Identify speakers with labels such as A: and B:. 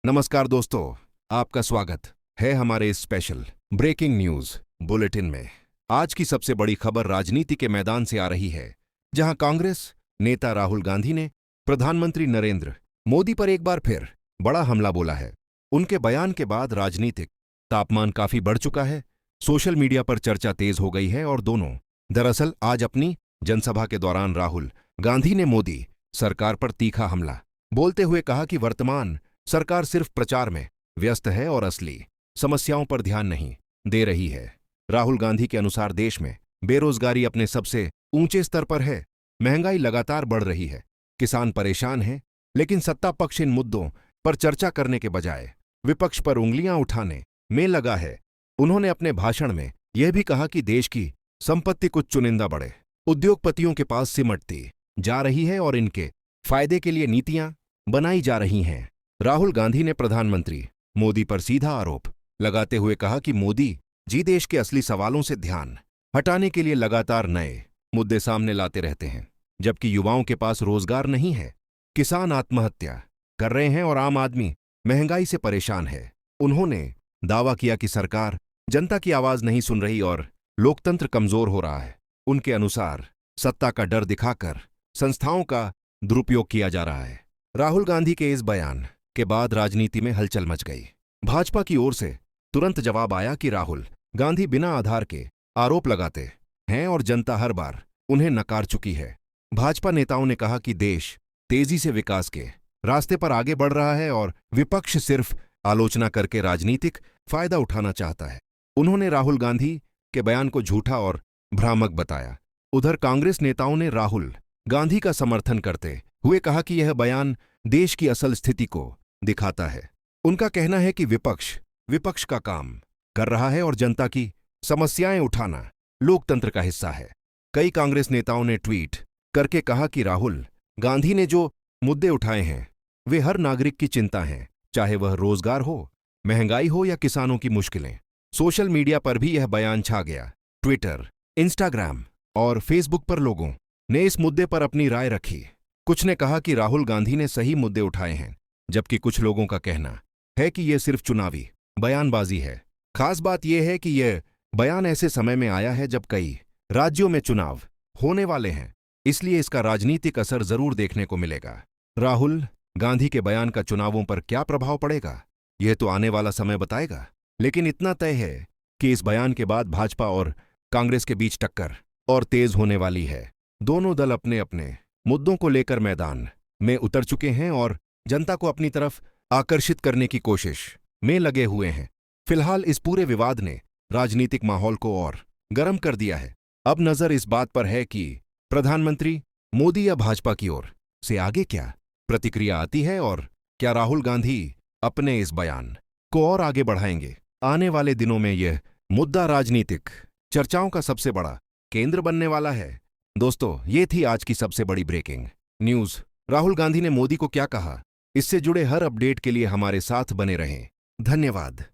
A: नमस्कार दोस्तों, आपका स्वागत है हमारे इस स्पेशल ब्रेकिंग न्यूज बुलेटिन में। आज की सबसे बड़ी खबर राजनीति के मैदान से आ रही है, जहां कांग्रेस नेता राहुल गांधी ने प्रधानमंत्री नरेंद्र मोदी पर एक बार फिर बड़ा हमला बोला है। उनके बयान के बाद राजनीतिक तापमान काफी बढ़ चुका है। सोशल मीडिया पर चर्चा तेज हो गई है और दोनों दरअसल आज अपनी जनसभा के दौरान राहुल गांधी ने मोदी सरकार पर तीखा हमला बोलते हुए कहा कि वर्तमान सरकार सिर्फ प्रचार में व्यस्त है और असली समस्याओं पर ध्यान नहीं दे रही है। राहुल गांधी के अनुसार देश में बेरोजगारी अपने सबसे ऊंचे स्तर पर है, महंगाई लगातार बढ़ रही है, किसान परेशान हैं, लेकिन सत्ता पक्ष इन मुद्दों पर चर्चा करने के बजाय विपक्ष पर उंगलियां उठाने में लगा है। उन्होंने अपने भाषण में यह भी कहा कि देश की संपत्ति कुछ चुनिंदा बड़े उद्योगपतियों के पास सिमटती जा रही है और इनके फायदे के लिए नीतियां बनाई जा रही हैं। राहुल गांधी ने प्रधानमंत्री मोदी पर सीधा आरोप लगाते हुए कहा कि मोदी जी देश के असली सवालों से ध्यान हटाने के लिए लगातार नए मुद्दे सामने लाते रहते हैं, जबकि युवाओं के पास रोजगार नहीं है, किसान आत्महत्या कर रहे हैं और आम आदमी महंगाई से परेशान है। उन्होंने दावा किया कि सरकार जनता की आवाज नहीं सुन रही और लोकतंत्र कमजोर हो रहा है। उनके अनुसार सत्ता का डर दिखाकर संस्थाओं का दुरुपयोग किया जा रहा है। राहुल गांधी के इस बयान के बाद राजनीति में हलचल मच गई। भाजपा की ओर से तुरंत जवाब आया कि राहुल गांधी बिना आधार के आरोप लगाते हैं और जनता हर बार उन्हें नकार चुकी है। भाजपा नेताओं ने कहा कि देश तेजी से विकास के रास्ते पर आगे बढ़ रहा है और विपक्ष सिर्फ आलोचना करके राजनीतिक फायदा उठाना चाहता है। उन्होंने राहुल गांधी के बयान को झूठा और भ्रामक बताया। उधर कांग्रेस नेताओं ने राहुल गांधी का समर्थन करते हुए कहा कि यह बयान देश की असल स्थिति को दिखाता है। उनका कहना है कि विपक्ष का काम कर रहा है और जनता की समस्याएं उठाना लोकतंत्र का हिस्सा है। कई कांग्रेस नेताओं ने ट्वीट करके कहा कि राहुल गांधी ने जो मुद्दे उठाए हैं वे हर नागरिक की चिंता हैं, चाहे वह रोजगार हो, महंगाई हो या किसानों की मुश्किलें। सोशल मीडिया पर भी यह बयान छा गया। ट्विटर, इंस्टाग्राम और फेसबुक पर लोगों ने इस मुद्दे पर अपनी राय रखी। कुछ ने कहा कि राहुल गांधी ने सही मुद्दे उठाए हैं, जबकि कुछ लोगों का कहना है कि यह सिर्फ चुनावी बयानबाजी है। खास बात यह है कि यह बयान ऐसे समय में आया है जब कई राज्यों में चुनाव होने वाले हैं, इसलिए इसका राजनीतिक असर जरूर देखने को मिलेगा। राहुल गांधी के बयान का चुनावों पर क्या प्रभाव पड़ेगा, यह तो आने वाला समय बताएगा, लेकिन इतना तय है कि इस बयान के बाद भाजपा और कांग्रेस के बीच टक्कर और तेज होने वाली है। दोनों दल अपने अपने मुद्दों को लेकर मैदान में उतर चुके हैं और जनता को अपनी तरफ आकर्षित करने की कोशिश में लगे हुए हैं। फिलहाल इस पूरे विवाद ने राजनीतिक माहौल को और गर्म कर दिया है। अब नजर इस बात पर है कि प्रधानमंत्री मोदी या भाजपा की ओर से आगे क्या प्रतिक्रिया आती है और क्या राहुल गांधी अपने इस बयान को और आगे बढ़ाएंगे। आने वाले दिनों में यह मुद्दा राजनीतिक चर्चाओं का सबसे बड़ा केंद्र बनने वाला है। दोस्तों, ये थी आज की सबसे बड़ी ब्रेकिंग न्यूज। राहुल गांधी ने मोदी को क्या कहा, इससे जुड़े हर अपडेट के लिए हमारे साथ बने रहें। धन्यवाद।